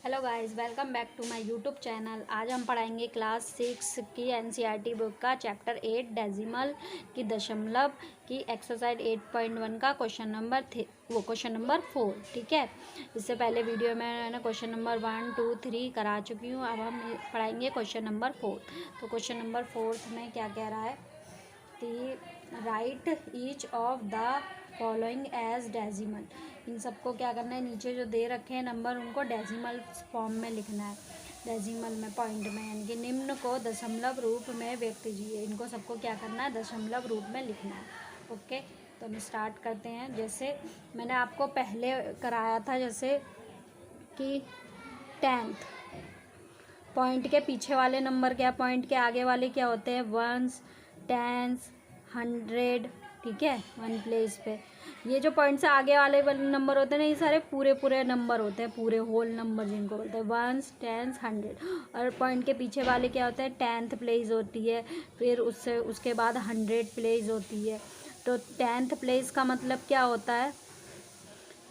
Hello guys, welcome back to my YouTube channel. आज हम पढ़ाएंगे क्लास 6 की एनसीईआरटी बुक का चैप्टर 8 डेसिमल की दशमलव की एक्सरसाइज 8.1 का क्वेश्चन नंबर 4। ठीक है, इससे पहले वीडियो में मैंने क्वेश्चन नंबर 1, 2, 3 करा चुकी हूँ। अब हम पढ़ाएंगे क्वेश्चन नंबर 4। तो क्वेश्चन नंबर 4 में क्या कह रहा है कि write each of the following as decimal. इन सबको क्या करना है, नीचे जो दे रखे हैं नंबर उनको डेसिमल फॉर्म में लिखना है, डेसिमल में, पॉइंट में, यानी कि निम्न को दशमलव रूप में व्यक्त कीजिए। इनको सबको क्या करना है, दशमलव रूप में लिखना है। ओके, तो हम स्टार्ट करते हैं। जैसे मैंने आपको पहले कराया था, जैसे कि 10th, पॉइंट के पीछे वाले नंबर क्या, पॉइंट के आगे वाले क्या होते हैं, वंस, टेंस, 100। ठीक है, वन प्लेस पे ये जो पॉइंट से आगे वाले नंबर होते हैं ना, ये सारे पूरे पूरे नंबर होते हैं, पूरे होल नंबर जिनको बोलते हैं, वंस, टेंस, 100। और पॉइंट के पीछे वाले क्या होते हैं, 10th प्लेस होती है, फिर उसके बाद 100 प्लेस होती है। तो 10th प्लेस का मतलब क्या होता है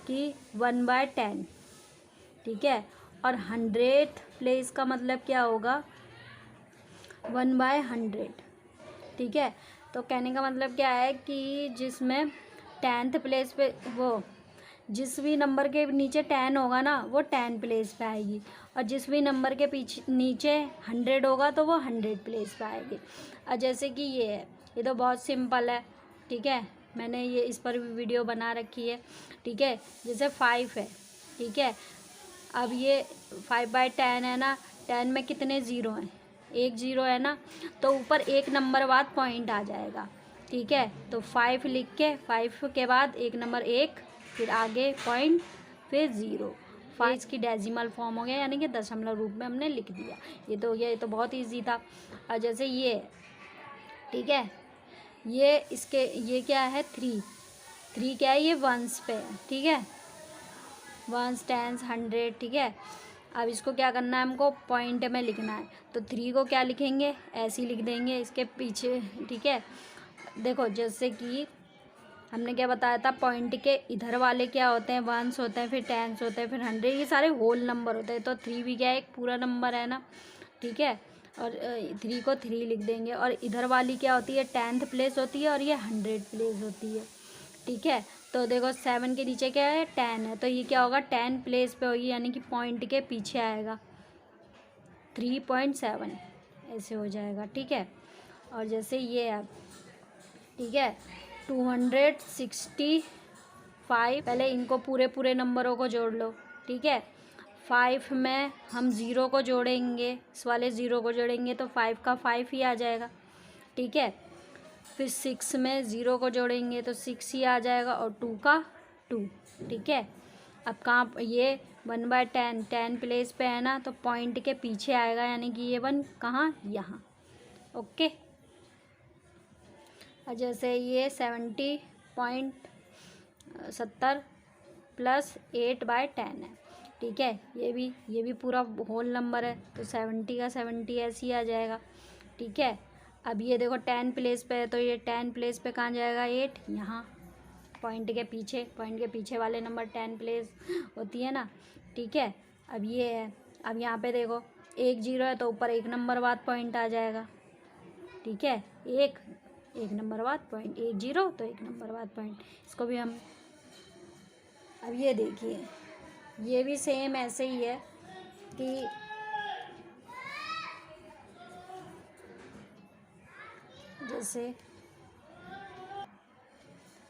कि 1/10। ठीक है, और 100th प्लेस का मतलब क्या होगा, 1/100। ठीक है, तो कहने का मतलब क्या है कि जिसमें 10th प्लेस पे वो जिस भी नंबर के नीचे 10 होगा ना, वो 10 प्लेस पे आएगी, और जिस भी नंबर के पीछे नीचे 100 होगा तो वो 100 प्लेस पे आएगी। और जैसे कि ये है, ये तो बहुत सिंपल है। ठीक है, मैंने ये इस पर भी वीडियो बना रखी है। ठीक है, जैसे 5 है। ठीक है, अब ये 5/10 है ना, 10 में कितने ज़ीरो हैं, एक ज़ीरो है ना, तो ऊपर एक नंबर बाद पॉइंट आ जाएगा। ठीक है, तो 5 लिख के 5 के बाद एक नंबर एक, फिर आगे पॉइंट, फिर ज़ीरो। 5 इसकी डेसिमल फॉर्म हो गया, यानी कि दशमलव रूप में हमने लिख दिया। ये तो हो गया, ये तो बहुत ईजी था। और जैसे ये, ठीक है, ये क्या है, 3 क्या है, ये वंस पे है। ठीक है, वंस, टेंस, 100। ठीक है, अब इसको क्या करना है, हमको पॉइंट में लिखना है। तो 3 को क्या लिखेंगे, ऐसे ही लिख देंगे इसके पीछे। ठीक है, देखो जैसे कि हमने क्या बताया था, पॉइंट के इधर वाले क्या होते हैं, वंस होते हैं, फिर टेंस होते हैं, फिर 100, ये सारे होल नंबर होते हैं। तो 3 भी क्या है, एक पूरा नंबर है ना। ठीक है, और 3 को 3 लिख देंगे। और इधर वाली क्या होती है, 10th प्लेस होती है, और ये 100 प्लेस होती है। ठीक है, तो देखो 7 के नीचे क्या है, 10 है, तो ये क्या होगा, 10 प्लेस पे होगी, यानी कि पॉइंट के पीछे आएगा, 3.7 ऐसे हो जाएगा। ठीक है, और जैसे ये है, ठीक है, 265, पहले इनको पूरे पूरे नंबरों को जोड़ लो। ठीक है, 5 में हम ज़ीरो को जोड़ेंगे, इस वाले ज़ीरो को जोड़ेंगे तो 5 का 5 ही आ जाएगा। ठीक है, फिर 6 में ज़ीरो को जोड़ेंगे तो 6 ही आ जाएगा, और 2 का 2। ठीक है, अब कहाँ, ये 1/10, 10 प्लेस पे है ना, तो पॉइंट के पीछे आएगा, यानी कि ये 1 कहाँ, यहाँ। ओके, और जैसे ये 70.70 प्लस 8/10 है। ठीक है, ये भी पूरा होल नंबर है, तो 70 का 70 ऐसे ही आ जाएगा। ठीक है, अब ये देखो 10 प्लेस पे है, तो ये 10 प्लेस पे कहाँ जाएगा, 8 यहाँ, पॉइंट के पीछे वाले नंबर 10 प्लेस होती है ना। ठीक है, अब ये है, अब यहाँ पे देखो 1 ज़ीरो है, तो ऊपर एक नंबर बाद पॉइंट आ जाएगा। ठीक है, एक नंबर बाद पॉइंट, 1 ज़ीरो तो एक नंबर बाद पॉइंट। इसको भी हम, अब ये देखिए, ये भी सेम ऐसे ही है कि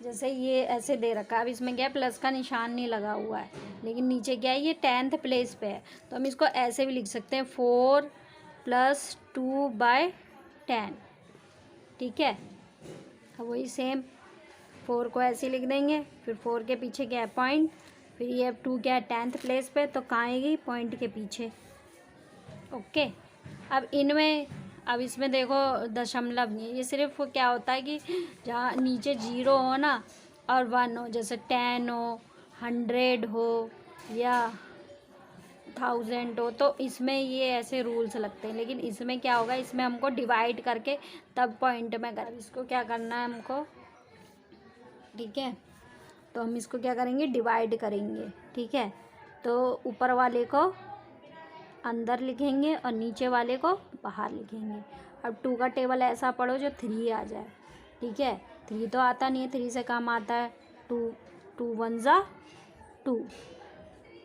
जैसे ये ऐसे दे रखा है। अब इसमें क्या है, प्लस का निशान नहीं लगा हुआ है, लेकिन नीचे क्या है, ये 10th प्लेस पे है, तो हम इसको ऐसे भी लिख सकते हैं, 4 + 2/10। ठीक है, अब वही सेम 4 को ऐसे ही लिख देंगे, फिर 4 के पीछे क्या है, पॉइंट, फिर ये अब 2 क्या है, 10th प्लेस पे, तो कहाँ आएगी, पॉइंट के पीछे। ओके, अब इसमें देखो दशमलव नहीं है, ये सिर्फ क्या होता है कि जहाँ नीचे 0 हो ना और 1 हो, जैसे 10 हो, 100 हो, या 1000 हो, तो इसमें ये ऐसे रूल्स लगते हैं। लेकिन इसमें क्या होगा, इसमें हमको डिवाइड करके तब पॉइंट में कर, इसको क्या करना है हमको। ठीक है, तो हम इसको क्या करेंगे, डिवाइड करेंगे। ठीक है, तो ऊपर वाले को अंदर लिखेंगे और नीचे वाले को बाहर लिखेंगे। अब 2 का टेबल ऐसा पढ़ो जो 3 आ जाए, ठीक है। 3 तो आता नहीं है, 3 से कम आता है 2, 2 1 जा 2,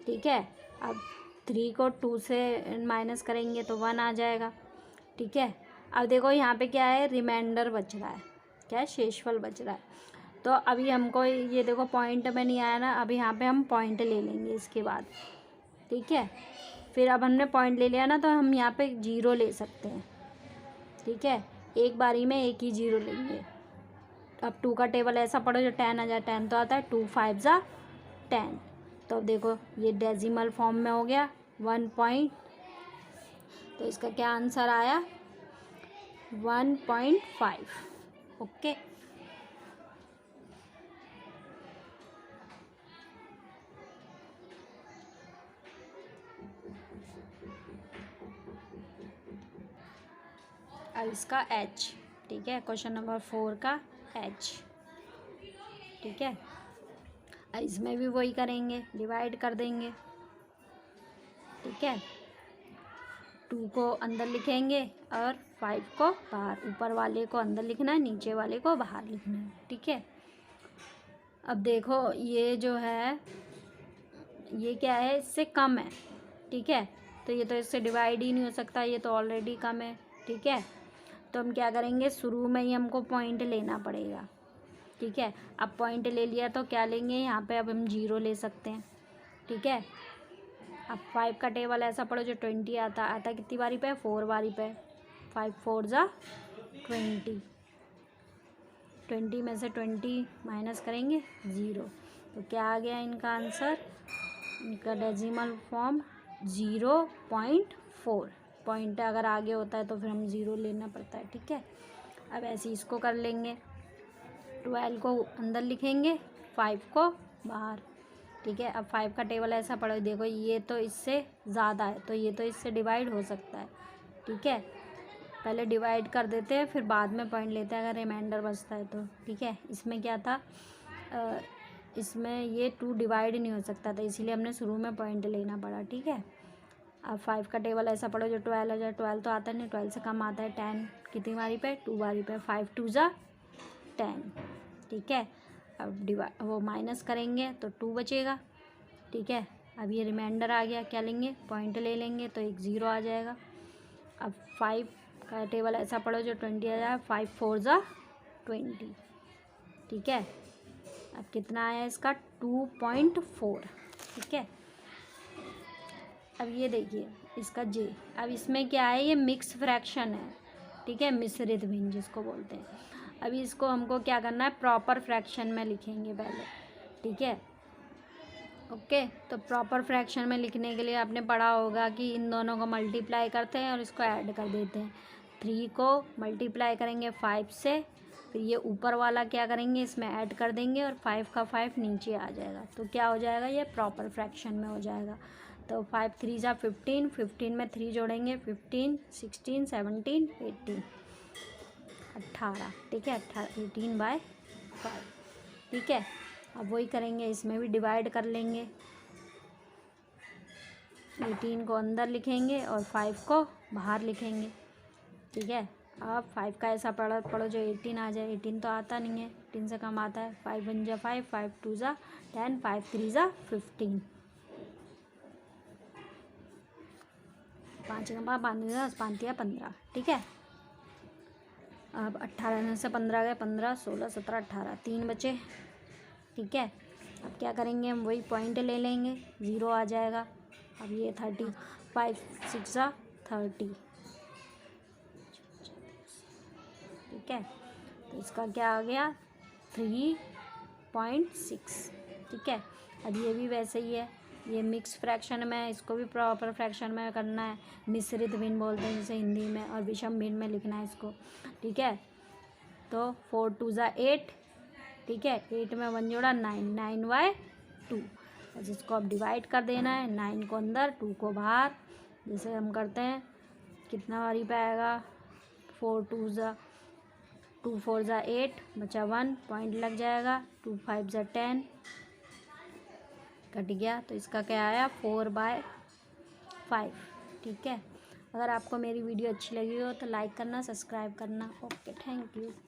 ठीक है। अब 3 को 2 से माइनस करेंगे तो 1 आ जाएगा, ठीक है। अब देखो यहाँ पे क्या है, रिमाइंडर बच रहा है, क्या है, शेषफल बच रहा है। तो अभी हमको ये देखो पॉइंट में नहीं आया ना, अब यहाँ पे हम पॉइंट ले लेंगे इसके बाद, ठीक है। फिर अब हमने पॉइंट ले लिया ना, तो हम यहाँ पे 0 ले सकते हैं, ठीक है। एक बारी में एक ही 0 लेंगे। अब 2 का टेबल ऐसा पढ़ो जो 10 आ जाए, 10 तो आता है, 2 5 जा 10। तो अब देखो ये डेसिमल फॉर्म में हो गया 1 पॉइंट, तो इसका क्या आंसर आया 1.5, ओके। अब इसका h, ठीक है, क्वेश्चन नंबर 4 का h, ठीक है। अब इसमें भी वही करेंगे, डिवाइड कर देंगे, ठीक है। 2 को अंदर लिखेंगे और 5 को बाहर, ऊपर वाले को अंदर लिखना है, नीचे वाले को बाहर लिखना है, ठीक है। अब देखो ये जो है ये क्या है, इससे कम है, ठीक है। तो ये तो इससे डिवाइड ही नहीं हो सकता, ये तो ऑलरेडी कम है, ठीक है। तो हम क्या करेंगे, शुरू में ही हमको पॉइंट लेना पड़ेगा, ठीक है। अब पॉइंट ले लिया तो क्या लेंगे, यहाँ पे अब हम 0 ले सकते हैं, ठीक है। अब 5 का टेबल ऐसा पढ़ो जो 20 आता कितनी बारी पे, 4 बारी पे, 5 4 जा 20, 20 में से 20 माइनस करेंगे 0, तो क्या आ गया इनका आंसर, इनका डेसिमल फॉर्म 0.4। पॉइंट अगर आगे होता है तो फिर हम 0 लेना पड़ता है, ठीक है। अब ऐसे इसको कर लेंगे, 12 को अंदर लिखेंगे, 5 को बाहर, ठीक है। अब 5 का टेबल ऐसा पढ़ो, देखो ये तो इससे ज़्यादा है, तो ये तो इससे डिवाइड हो सकता है, ठीक है। पहले डिवाइड कर देते हैं, फिर बाद में पॉइंट लेते हैं अगर रिमाइंडर बचता है तो, ठीक है। इसमें क्या था, इसमें ये 2 डिवाइड नहीं हो सकता था, इसीलिए हमने शुरू में पॉइंट लेना पड़ा, ठीक है। अब 5 का टेबल ऐसा पढ़ो जो 12 आ जाए, 12 तो आता नहीं, 12 से कम आता है 10, कितनी बारी पे, 2 बारी पे, 5 2 जा 10, ठीक है। अब वो माइनस करेंगे तो 2 बचेगा, ठीक है। अब ये रिमाइंडर आ गया, क्या लेंगे, पॉइंट ले लेंगे तो एक 0 आ जाएगा। अब 5 का टेबल ऐसा पढ़ो जो 20 आ जाए, 5 4 जा 20, ठीक है। अब कितना आया इसका 2.4, ठीक है। अब ये देखिए इसका j, अब इसमें क्या है, ये मिक्स फ्रैक्शन है, ठीक है, मिश्रित भिन्न जिसको बोलते हैं। अभी इसको हमको क्या करना है, प्रॉपर फ्रैक्शन में लिखेंगे पहले, ठीक है, ओके। तो प्रॉपर फ्रैक्शन में लिखने के लिए आपने पढ़ा होगा कि इन दोनों को मल्टीप्लाई करते हैं और इसको ऐड कर देते हैं। 3 को मल्टीप्लाई करेंगे 5 से, फिर ये ऊपर वाला क्या करेंगे, इसमें ऐड कर देंगे और 5 का 5 नीचे आ जाएगा, तो क्या हो जाएगा, ये प्रॉपर फ्रैक्शन में हो जाएगा। तो 5 3 जा 15, 15 में 3 जोड़ेंगे 15, 16 17 18, 18, ठीक है, 18/5, ठीक है। अब वही करेंगे, इसमें भी डिवाइड कर लेंगे, 18 को अंदर लिखेंगे और 5 को बाहर लिखेंगे, ठीक है। अब 5 का ऐसा पढ़ो जो 18 आ जाए, 18 तो आता नहीं है, 18 से कम आता है, 5 1 जा 5, 5 2 जा 10, 5 3 जा 15, 5 का 5 दिया 15, ठीक है। अब 18 में से 15 गए, 15 16 17 18, 3 बचे, ठीक है। अब क्या करेंगे, हम वही पॉइंट ले लेंगे, 0 आ जाएगा। अब ये 30, 5 6 जा 30, ठीक है। तो इसका क्या आ गया 3.6, ठीक है। अब ये भी वैसे ही है, ये मिक्स फ्रैक्शन में है, इसको भी प्रॉपर फ्रैक्शन में करना है, मिश्रित भिन्न बोलते हैं जैसे हिंदी में, और विषम भिन्न में लिखना है इसको, ठीक है। तो 4 2 जा 8, ठीक है, 8 में 1 जोड़ा 9, 9/2, बस इसको अब डिवाइड कर देना है, 9 को अंदर 2 को बाहर, जैसे हम करते हैं, कितना बारी पे आएगा, 4 4 जा 8, बचा 1, पॉइंट लग जाएगा, 2 5 जा 10, कट गया, तो इसका क्या आया 4/5, ठीक है। अगर आपको मेरी वीडियो अच्छी लगी हो तो लाइक करना, सब्सक्राइब करना। Okay, thank you.